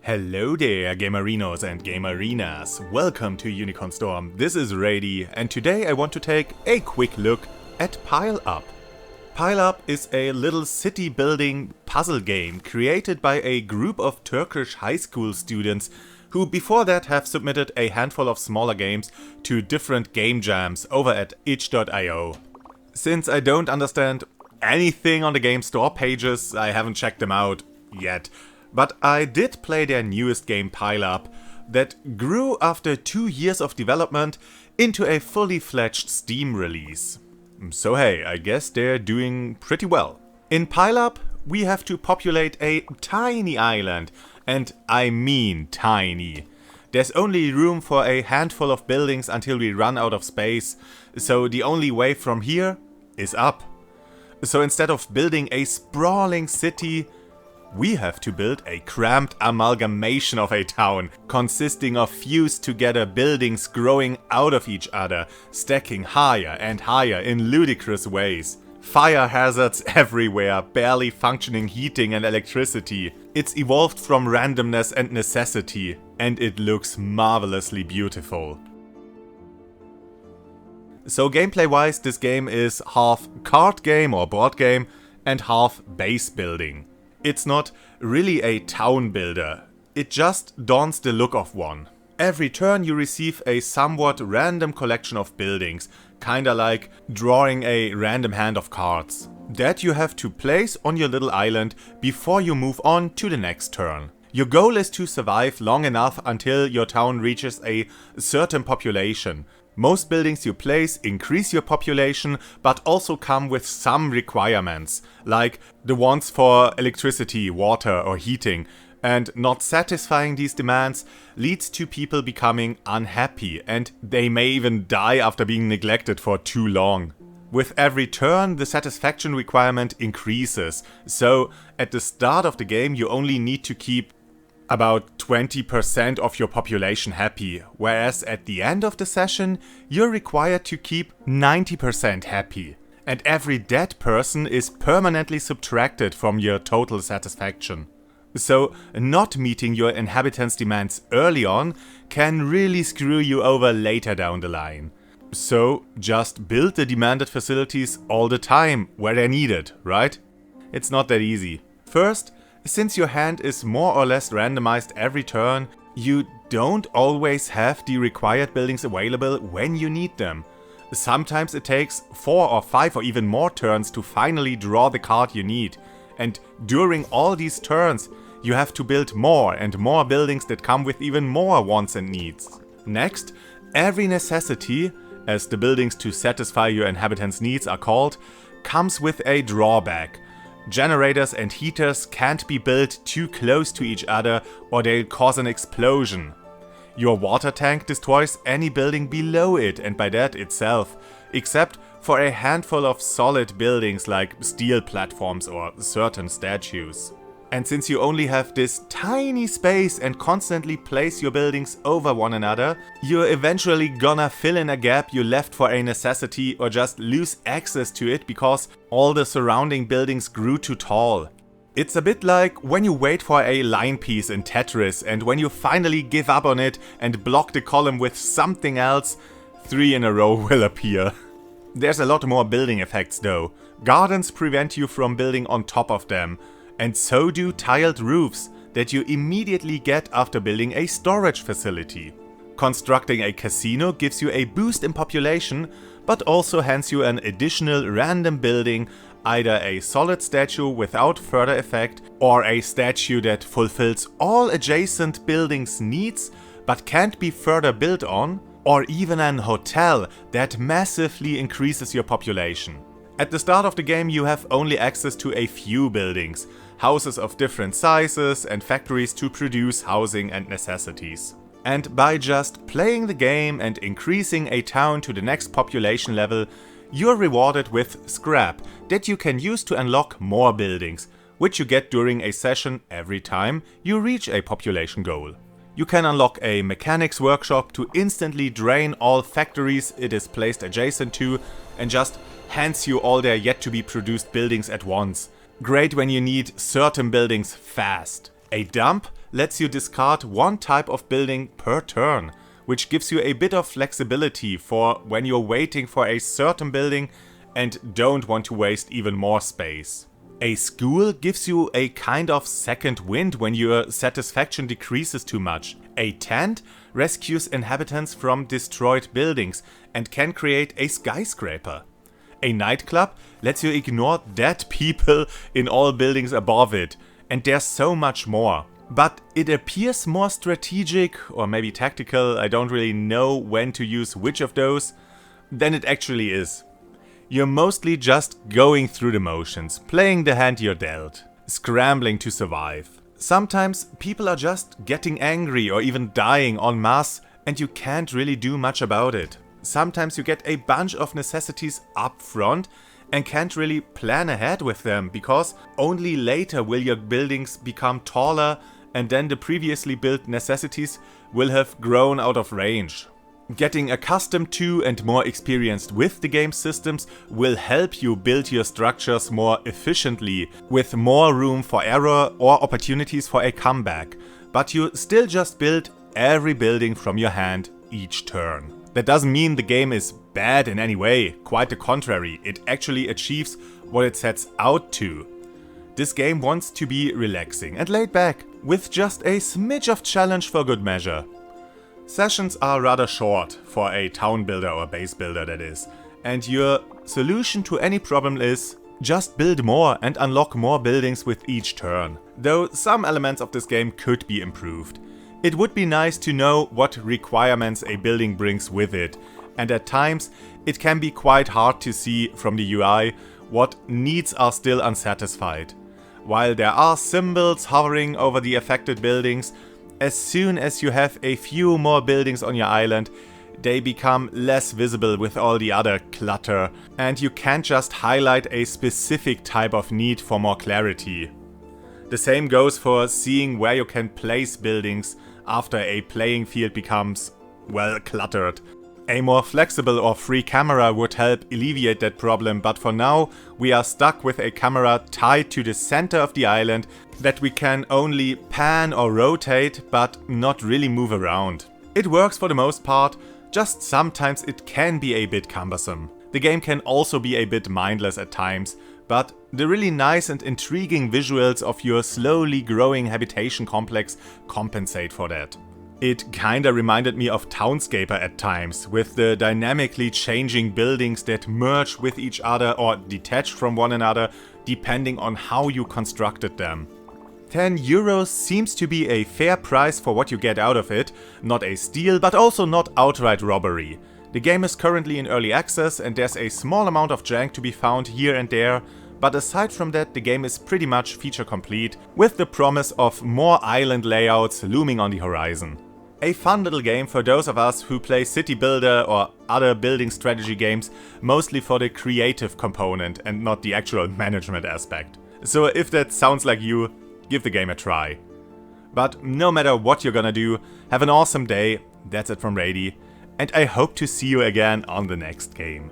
Hello there, gamerinos and gamerinas. Welcome to UnicornStorm. This is Rady, and today I want to take a quick look at Pile Up. Pile Up is a little city building puzzle game created by a group of Turkish high school students who before that have submitted a handful of smaller games to different game jams over at itch.io. Since I don't understand anything on the game store pages, I haven't checked them out yet. But I did play their newest game Pile Up, that grew after 2 years of development into a fully fledged Steam release. So hey, I guess they're doing pretty well. In Pile Up, we have to populate a tiny island, and I mean tiny. There's only room for a handful of buildings until we run out of space, so the only way from here is up. So instead of building a sprawling city, we have to build a cramped amalgamation of a town, consisting of fused together buildings growing out of each other, stacking higher and higher in ludicrous ways. Fire hazards everywhere, barely functioning heating and electricity. It's evolved from randomness and necessity, and it looks marvelously beautiful. So gameplay-wise, this game is half card game or board game and half base building. It's not really a town builder, it just dons the look of one. Every turn you receive a somewhat random collection of buildings, kinda like drawing a random hand of cards, that you have to place on your little island before you move on to the next turn. Your goal is to survive long enough until your town reaches a certain population. Most buildings you place increase your population, but also come with some requirements, like the ones for electricity, water or heating, and not satisfying these demands leads to people becoming unhappy, and they may even die after being neglected for too long. With every turn, the satisfaction requirement increases, so at the start of the game you only need to keep about 20% of your population happy, whereas at the end of the session, you're required to keep 90% happy. And every dead person is permanently subtracted from your total satisfaction. So, not meeting your inhabitants' demands early on can really screw you over later down the line. So, just build the demanded facilities all the time where they're needed, right? It's not that easy. First, since your hand is more or less randomized every turn, you don't always have the required buildings available when you need them. Sometimes it takes 4 or 5 or even more turns to finally draw the card you need. And during all these turns, you have to build more and more buildings that come with even more wants and needs. Next, every necessity, as the buildings to satisfy your inhabitants' needs are called, comes with a drawback. Generators and heaters can't be built too close to each other or they'll cause an explosion. Your water tank destroys any building below it and by that itself, except for a handful of solid buildings like steel platforms or certain statues. And since you only have this tiny space and constantly place your buildings over one another, you're eventually gonna fill in a gap you left for a necessity or just lose access to it because all the surrounding buildings grew too tall. It's a bit like when you wait for a line piece in Tetris and when you finally give up on it and block the column with something else, 3 in a row will appear. There's a lot more building effects though. Gardens prevent you from building on top of them. And so do tiled roofs that you immediately get after building a storage facility. Constructing a casino gives you a boost in population, but also hands you an additional random building, either a solid statue without further effect, or a statue that fulfills all adjacent buildings' needs, but can't be further built on, or even an hotel that massively increases your population. At the start of the game you have only access to a few buildings, houses of different sizes and factories to produce housing and necessities. And by just playing the game and increasing a town to the next population level, you're rewarded with scrap that you can use to unlock more buildings, which you get during a session every time you reach a population goal. You can unlock a mechanics workshop to instantly drain all factories it is placed adjacent to and just hands you all their yet to be produced buildings at once. Great when you need certain buildings fast. A dump lets you discard one type of building per turn, which gives you a bit of flexibility for when you're waiting for a certain building and don't want to waste even more space. A school gives you a kind of second wind when your satisfaction decreases too much. A tent rescues inhabitants from destroyed buildings and can create a skyscraper. A nightclub lets you ignore dead people in all buildings above it, and there's so much more. But it appears more strategic, or maybe tactical, I don't really know when to use which of those, than it actually is. You're mostly just going through the motions, playing the hand you're dealt, scrambling to survive. Sometimes people are just getting angry or even dying en masse, and you can't really do much about it. Sometimes you get a bunch of necessities up front and can't really plan ahead with them, because only later will your buildings become taller and then the previously built necessities will have grown out of range. Getting accustomed to and more experienced with the game systems will help you build your structures more efficiently, with more room for error or opportunities for a comeback, but you still just build every building from your hand each turn. That doesn't mean the game is bad in any way, quite the contrary, it actually achieves what it sets out to. This game wants to be relaxing and laid back, with just a smidge of challenge for good measure. Sessions are rather short, for a town builder or base builder that is, and your solution to any problem is just build more and unlock more buildings with each turn. Though some elements of this game could be improved. It would be nice to know what requirements a building brings with it, and at times it can be quite hard to see from the UI what needs are still unsatisfied. While there are symbols hovering over the affected buildings, as soon as you have a few more buildings on your island, they become less visible with all the other clutter, and you can't just highlight a specific type of need for more clarity. The same goes for seeing where you can place buildings after a playing field becomes, well, cluttered. A more flexible or free camera would help alleviate that problem, but for now we are stuck with a camera tied to the center of the island that we can only pan or rotate, but not really move around. It works for the most part, just sometimes it can be a bit cumbersome. The game can also be a bit mindless at times, but the really nice and intriguing visuals of your slowly growing habitation complex compensate for that. It kinda reminded me of Townscaper at times, with the dynamically changing buildings that merge with each other or detach from one another depending on how you constructed them. €10 seems to be a fair price for what you get out of it, not a steal but also not outright robbery. The game is currently in early access and there's a small amount of jank to be found here and there, but aside from that the game is pretty much feature complete, with the promise of more island layouts looming on the horizon. A fun little game for those of us who play city builder or other building strategy games mostly for the creative component and not the actual management aspect. So if that sounds like you, give the game a try. But no matter what you're gonna do, have an awesome day. That's it from Rady, and I hope to see you again on the next game.